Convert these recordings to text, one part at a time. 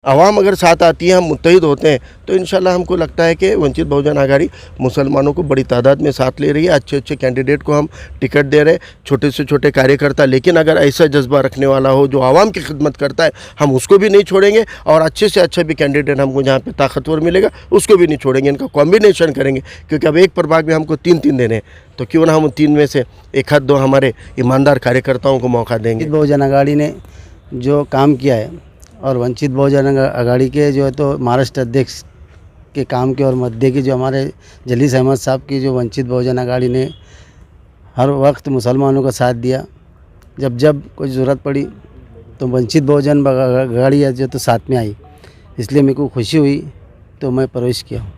आवाम अगर साथ आती है, हम मुत्तहिद होते हैं, तो इंशाल्लाह हमको लगता है कि वंचित बहुजन आघाड़ी मुसलमानों को बड़ी तादाद में साथ ले रही है। अच्छे अच्छे कैंडिडेट को हम टिकट दे रहे हैं, छोटे से छोटे कार्यकर्ता, लेकिन अगर ऐसा जज्बा रखने वाला हो जो आवाम की खिदमत करता है, हम उसको भी नहीं छोड़ेंगे। और अच्छे से अच्छा भी कैंडिडेट हमको जहाँ पे ताकतवर मिलेगा उसको भी नहीं छोड़ेंगे। इनका कॉम्बिनेशन करेंगे, क्योंकि अब एक प्रभाग में हमको 3-3 देने हैं, तो क्यों ना हम 3 में से एक हाथ 2 हमारे ईमानदार कार्यकर्ताओं को मौका देंगे। बहुजन आघाड़ी ने जो काम किया है और वंचित बहुजन आघाड़ी के जो है तो महाराष्ट्र अध्यक्ष के काम के और मध्य के जो हमारे जलीस अहमद साहब की जो वंचित बहुजन आघाड़ी ने हर वक्त मुसलमानों का साथ दिया, जब जब कोई ज़रूरत पड़ी तो वंचित बहुजन आघाड़ी जो तो साथ में आई, इसलिए मेरे को खुशी हुई तो मैं प्रवेश किया हूँ।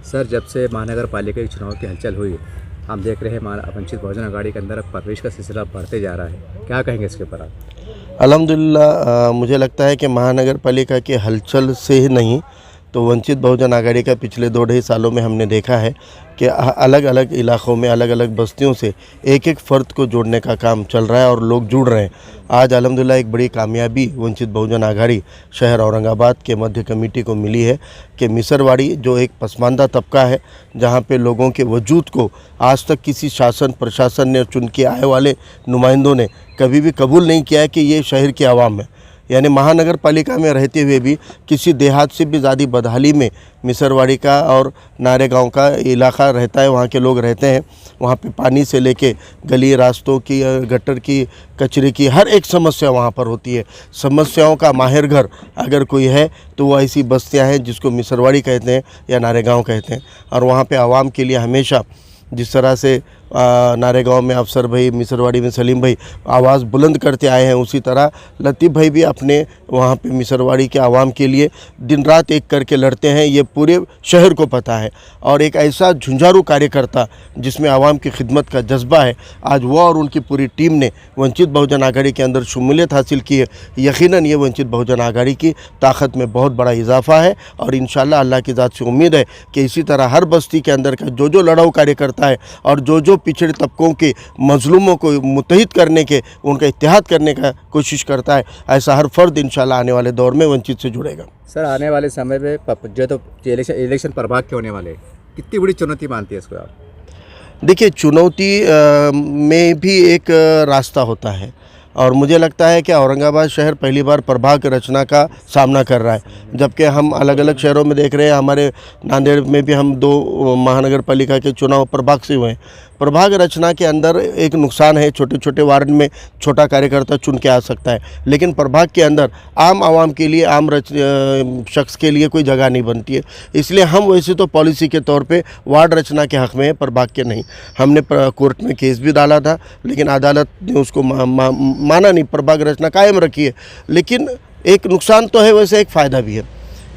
सर, जब से महानगर पालिका के चुनाव की हलचल हुई, हम देख रहे हैं वंचित बहुजन आघाड़ी के अंदर प्रवेश का सिलसिला बढ़ते जा रहा है। क्या कहेंगे इसके ऊपर आप? अल्हम्दुलिल्लाह, मुझे लगता है कि महानगर पालिका के हलचल से ही नहीं, तो वंचित बहुजन आघाड़ी का पिछले 2-2.5 सालों में हमने देखा है कि अलग अलग इलाक़ों में, अलग अलग बस्तियों से एक एक फ़र्द को जोड़ने का काम चल रहा है और लोग जुड़ रहे हैं। आज अल्हम्दुलिल्लाह एक बड़ी कामयाबी वंचित बहुजन आघाड़ी शहर औरंगाबाद के मध्य कमेटी को मिली है कि मिसरवाड़ी जो एक पसमानदा तबका है, जहाँ पे लोगों के वजूद को आज तक किसी शासन प्रशासन ने, चुन के आए वाले नुमाइंदों ने कभी भी कबूल नहीं किया है कि ये शहर की आवाम है। यानी महानगर पालिका में रहते हुए भी किसी देहात से भी ज़्यादा बदहाली में मिसरवाड़ी का और नारेगांव का इलाका रहता है, वहाँ के लोग रहते हैं। वहाँ पे पानी से लेके गली रास्तों की, गटर की, कचरे की, हर एक समस्या वहाँ पर होती है। समस्याओं का माहिर घर अगर कोई है तो वो ऐसी बस्तियाँ हैं जिसको मिसरवाड़ी कहते हैं या नारेगांव कहते हैं। और वहाँ पे आवाम के लिए हमेशा जिस तरह से नारेगांव में अफसर भाई, मिसरवाड़ी में सलीम भाई आवाज़ बुलंद करते आए हैं, उसी तरह लतीफ़ भाई भी अपने वहाँ पे मिसरवाड़ी के आवाम के लिए दिन रात एक करके लड़ते हैं। ये पूरे शहर को पता है। और एक ऐसा झुंझारू कार्यकर्ता जिसमें आवाम की खिदमत का जज्बा है, आज वो और उनकी पूरी टीम ने वंचित बहुजन आघाड़ी के अंदर शमूलियत हासिल की है। यकीनन ये वंचित बहुजन आघाड़ी की ताकत में बहुत बड़ा इजाफा है। और इंशाअल्लाह अल्लाह की ज़ात से उम्मीद है कि इसी तरह हर बस्ती के अंदर का जो लड़ाऊ कार्यकर्ता है और जो पिछड़े तबकों के मजलूमों को मुत्तहिद करने के, उनका इत्तेहाद करने का कोशिश करता है, ऐसा हर फर्द इंशाल्लाह आने वाले दौर में वंचित से जुड़ेगा। सर, आने वाले समय में जो तो इलेक्शन प्रभाग के होने वाले, कितनी बड़ी चुनौती मानती है इसको आप? देखिए, चुनौती में भी एक रास्ता होता है। और मुझे लगता है कि औरंगाबाद शहर पहली बार प्रभाग रचना का सामना कर रहा है, जबकि हम अलग अलग शहरों में देख रहे हैं। हमारे नांदेड़ में भी हम 2 महानगर पालिका के चुनाव प्रभाग से हुए हैं। प्रभाग रचना के अंदर एक नुकसान है, छोटे छोटे वार्ड में छोटा कार्यकर्ता चुन के आ सकता है, लेकिन प्रभाग के अंदर आम आवाम के लिए, शख्स के लिए कोई जगह नहीं बनती है। इसलिए हम वैसे तो पॉलिसी के तौर पे वार्ड रचना के हक़ में है, प्रभाग के नहीं। हमने कोर्ट में केस भी डाला था, लेकिन अदालत ने उसको माना नहीं, प्रभाग रचना कायम रखी है। लेकिन एक नुकसान तो है, वैसे एक फ़ायदा भी है।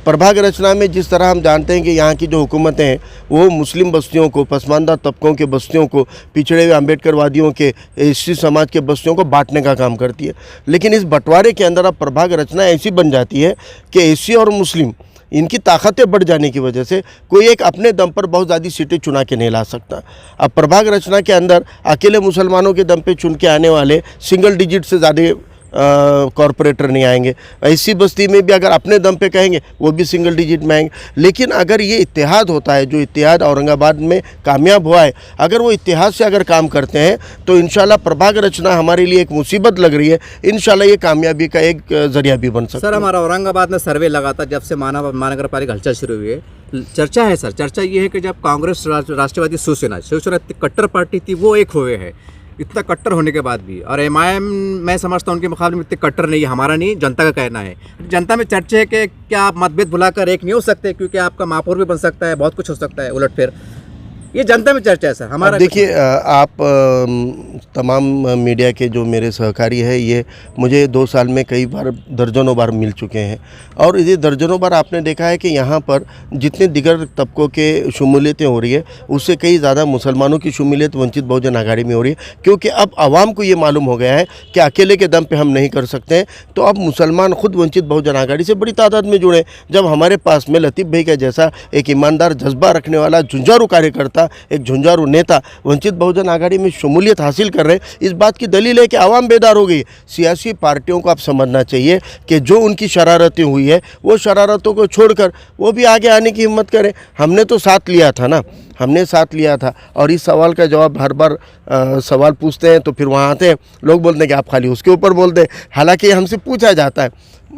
प्रभाग रचना में जिस तरह हम जानते हैं कि यहाँ की जो हुकूमतें हैं वो मुस्लिम बस्तियों को, पसमानदा तबकों के बस्तियों को, पिछड़े हुए अम्बेडकरवादियों के, एससी समाज के बस्तियों को बांटने का काम करती है। लेकिन इस बंटवारे के अंदर अब प्रभाग रचना ऐसी बन जाती है कि एससी और मुस्लिम, इनकी ताकतें बढ़ जाने की वजह से कोई एक अपने दम पर बहुत ज़्यादा सीटें चुना के नहीं ला सकता। अब प्रभाग रचना के अंदर अकेले मुसलमानों के दम पे चुन के आने वाले सिंगल डिजिट से ज़्यादा कॉरपोरेटर नहीं आएंगे। ऐसी बस्ती में भी अगर अपने दम पे कहेंगे वो भी सिंगल डिजिट में आएंगे। लेकिन अगर ये इत्तेहाद होता है, जो इत्तेहाद औरंगाबाद में कामयाब हुआ है, अगर वो इत्तेहाद से अगर काम करते हैं तो इंशाल्लाह प्रभाग रचना हमारे लिए एक मुसीबत लग रही है, इंशाल्लाह ये कामयाबी का एक ज़रिया भी बन सकता है। सर, हमारा औरंगाबाद में सर्वे लगा था जब से महानगर पालिका हलचल शुरू हुई है। चर्चा है सर, चर्चा ये है कि जब कांग्रेस, राष्ट्रवादी, शिवसेना कट्टर पार्टी थी, वो एक हुए हैं इतना कट्टर होने के बाद भी। और एमआईएम मैं समझता हूँ उनके मुकाबले में इतने कट्टर नहीं है, हमारा नहीं, जनता का कहना है। जनता में चर्चा है कि क्या आप मतभेद भुलाकर एक नहीं हो सकते, क्योंकि आपका महापौर भी बन सकता है, बहुत कुछ हो सकता है उलटफेर। ये जनता में चर्चा है सर हमारा। देखिए, आप तमाम मीडिया के जो मेरे सहकारी हैं, ये मुझे 2 साल में कई बार, दर्जनों बार मिल चुके हैं, और ये दर्जनों बार आपने देखा है कि यहाँ पर जितने दिगर तबकों के शमूलियतें हो रही है, उससे कई ज़्यादा मुसलमानों की शमूलियत वंचित बहुजन आघाड़ी में हो रही है। क्योंकि अब आवाम को ये मालूम हो गया है कि अकेले के दम पर हम नहीं कर सकते हैं, तो अब मुसलमान खुद वंचित बहुजन आघाड़ी से बड़ी तादाद में जुड़े। जब हमारे पास में लतीफ़ भाई का जैसा एक ईमानदार, जज्बा रखने वाला, झुंझारू कार्यकर्ता, एक झुंझारू नेता वंचित बहुजन आघाड़ी में शमूलियत हासिल कर रहे हैं, इस बात की दलील है कि आवाम बेदार हो गई। सियासी पार्टियों को आप समझना चाहिए कि जो उनकी शरारतें हुई है, वो शरारतों को छोड़कर वो भी आगे आने की हिम्मत करें। हमने तो साथ लिया था ना, हमने साथ लिया था। और इस सवाल का जवाब हर बार सवाल पूछते हैं तो फिर वहाँ आते हैं लोग, बोलते हैं कि आप खाली उसके ऊपर बोलते हैं, हालांकि हमसे पूछा जाता है।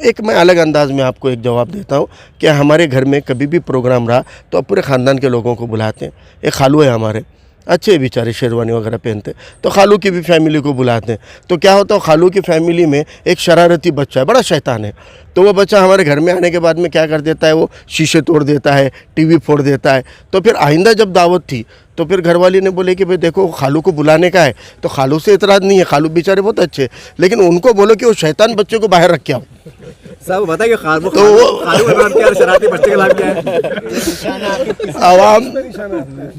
एक मैं अलग अंदाज में आपको एक जवाब देता हूँ कि हमारे घर में कभी भी प्रोग्राम रहा तो पूरे ख़ानदान के लोगों को बुलाते हैं। एक खालू है हमारे, अच्छे बेचारे, शेरवानी वगैरह पहनते, तो खालू की भी फैमिली को बुलाते हैं। तो क्या होता है, खालू की फैमिली में एक शरारती बच्चा है, बड़ा शैतान है। तो वो बच्चा हमारे घर में आने के बाद में क्या कर देता है, वो शीशे तोड़ देता है, टीवी फोड़ देता है। तो फिर आइंदा जब दावत थी तो फिर घरवाली ने बोले कि भाई देखो, खालू को बुलाने का है, तो खालू से इतराज़ नहीं है, खालू बेचारे बहुत अच्छे, लेकिन उनको बोलो कि वो शैतान बच्चे को बाहर रख के आओ। सब बताइए, खालू तो वो खालू का नाम क्या है, शरारती बच्चे का नाम क्या है?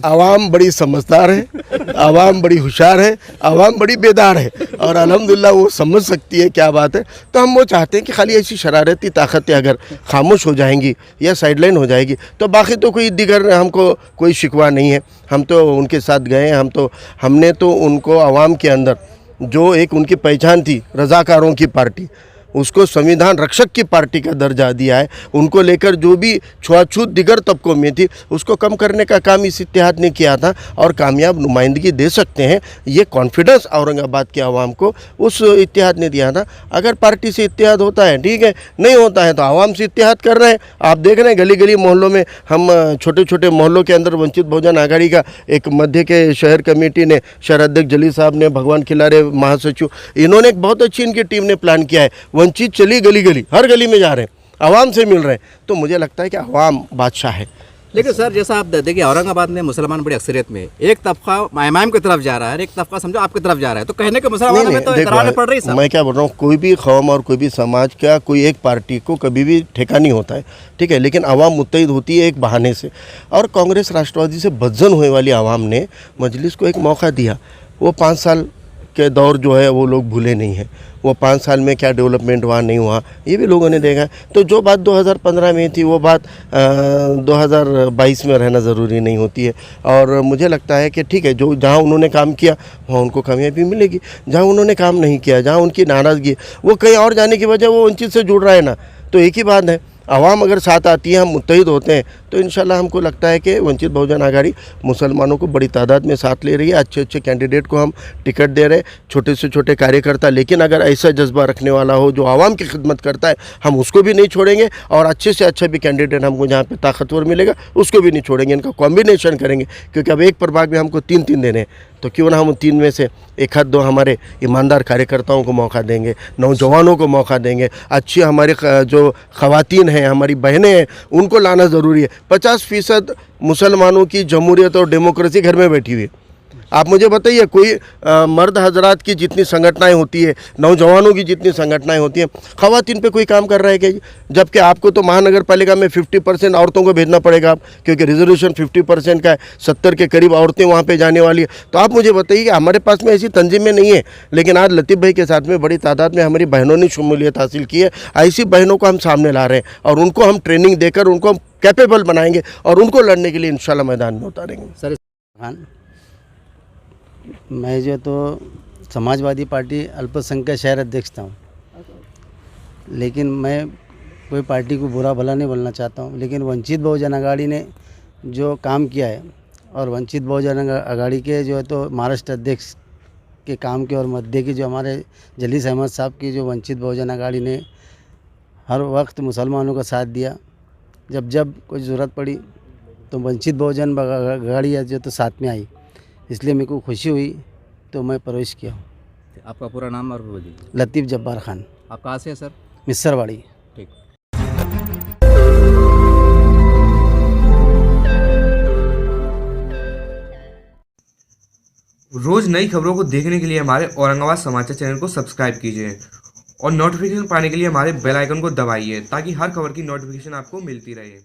आवाम बड़ी समझदार है, आवाम बड़ी होशियार है, आवाम बड़ी बेदार है, और अल्हम्दुलिल्लाह वो समझ सकती है क्या बात है। तो हम वो चाहते हैं कि खाली ऐसी शरारती ताकतें अगर खामोश हो जाएंगी या साइडलाइन हो जाएगी, तो बाकी तो कोई दिगर हमको कोई शिकवा नहीं है। हम तो उनके साथ गए, हमने तो उनको आवाम के अंदर जो एक उनकी पहचान थी, रज़ाकारों की पार्टी, उसको संविधान रक्षक की पार्टी का दर्जा दिया है। उनको लेकर जो भी छुआछूत दिगर तबकों में थी, उसको कम करने का काम इस इत्तेहाद ने किया था, और कामयाब नुमाइंदगी दे सकते हैं, ये कॉन्फिडेंस औरंगाबाद के आवाम को उस इत्तेहाद ने दिया था। अगर पार्टी से इत्तेहाद होता है ठीक है, नहीं होता है तो आवाम से इत्तेहाद कर रहे हैं। आप देख रहे हैं गली गली मोहल्लों में, हम छोटे छोटे मोहल्लों के अंदर वंचित बहुजन आघाड़ी का एक मध्य के शहर कमेटी ने, शहराध्यक्ष जलील साहब ने, भगवान खिलारे महासचिव, इन्होंने एक बहुत अच्छी इनकी टीम ने प्लान किया है। वंचित चली गली गली, हर गली में जा रहे हैं, आवाम से मिल रहे हैं। तो मुझे लगता है कि आवाम बादशाह है। लेकिन सर, जैसा आप देखिए, औरंगाबाद में मुसलमान बड़ी अक्सरियत में, एक तबका इमाम की तरफ जा रहा है, एक तबका समझो आपकी तरफ जा रहा है, तो कहने के मुसलमानों में तो इतराज़ पड़ रही है। मैं क्या बोल रहा हूँ, कोई भी कौम और कोई भी समाज का कोई एक पार्टी को कभी भी ठेका नहीं होता है, ठीक है, लेकिन आवाम मुत्तहिद होती है एक बहाने से। और कांग्रेस राष्ट्रवादी से बदजन हुए वाली आवाम ने मजलिस को एक मौका दिया। वो 5 साल के दौर जो है वो लोग भूले नहीं हैं। वो 5 साल में क्या डेवलपमेंट हुआ नहीं हुआ, ये भी लोगों ने देखा। तो जो बात 2015 में थी, वो बात 2022 में रहना ज़रूरी नहीं होती है। और मुझे लगता है कि ठीक है, जो जहाँ उन्होंने काम किया वहाँ उनको कामयाबी मिलेगी, जहाँ उन्होंने काम नहीं किया, जहाँ उनकी नाराज़गी, वो कहीं और जाने की वजह वो वंचित से जुड़ रहा है ना, तो एक ही बात है, आवाम अगर साथ आती है, हम मुत्तहिद होते हैं, तो इंशाल्लाह हमको लगता है कि वंचित बहुजन आघाड़ी मुसलमानों को बड़ी तादाद में साथ ले रही है। अच्छे अच्छे कैंडिडेट को हम टिकट दे रहे हैं, छोटे से छोटे कार्यकर्ता, लेकिन अगर ऐसा जज्बा रखने वाला हो जो आवाम की खिदमत करता है, हम उसको भी नहीं छोड़ेंगे, और अच्छे से अच्छा भी कैंडिडेट हमको जहाँ पे ताकतवर मिलेगा उसको भी नहीं छोड़ेंगे। इनका कॉम्बिनेशन करेंगे, क्योंकि अब एक प्रभाग में हमको 3-3 देने हैं, तो क्यों ना हम 3 में से 1-2 हमारे ईमानदार कार्यकर्ताओं को मौका देंगे, नौजवानों को मौका देंगे, अच्छी हमारे जो ख़वातीन हैं, हमारी बहनें हैं, उनको लाना ज़रूरी है। 50% मुसलमानों की जमहूरियत और डेमोक्रेसी घर में बैठी हुई है। आप मुझे बताइए, कोई मर्द हजरात की जितनी संगठनाएं होती है, नौजवानों की जितनी संगठनाएं होती हैं, ख़वातीन पे कोई काम कर रहा है क्या? जबकि आपको तो महानगर पालिका में 50% औरतों को भेजना पड़ेगा, आप, क्योंकि रिजर्वेशन 50% का है, 70 के करीब औरतें वहाँ पे जाने वाली है। तो आप मुझे बताइए कि हमारे पास में ऐसी तंजीमें नहीं है, लेकिन आज लतीफ़ भाई के साथ में बड़ी तादाद में हमारी बहनों ने शमूलियत हासिल की है। ऐसी बहनों को हम सामने ला रहे हैं, और उनको हम ट्रेनिंग देकर उनको हम कैपेबल बनाएंगे, और उनको लड़ने के लिए इंशाल्लाह मैदान में उतारेंगे। सर खान, मैं जो तो समाजवादी पार्टी अल्पसंख्यक शहर अध्यक्ष था, लेकिन मैं कोई पार्टी को बुरा भला नहीं बोलना चाहता हूँ, लेकिन वंचित बहुजन आघाड़ी ने जो काम किया है, और वंचित बहुजन आघाड़ी के जो है तो महाराष्ट्र अध्यक्ष के काम के और मध्य की जो हमारे जलीस अहमद साहब की जो वंचित बहुजन आघाड़ी ने हर वक्त मुसलमानों का साथ दिया, जब जब कोई ज़रूरत पड़ी तो वंचित बहुजन आघाड़ी जो तो साथ में आई, इसलिए मेरे को खुशी हुई, तो मैं प्रवेश किया हूँ। आपका पूरा नाम और बोलिए। लतीफ़ जब्बार खान, आप कहाँ से हैं सर? मिस्सरवाड़ी। ठीक। रोज नई खबरों को देखने के लिए हमारे औरंगाबाद समाचार चैनल को सब्सक्राइब कीजिए और नोटिफिकेशन पाने के लिए हमारे बेल आइकन को दबाइए, ताकि हर खबर की नोटिफिकेशन आपको मिलती रहे।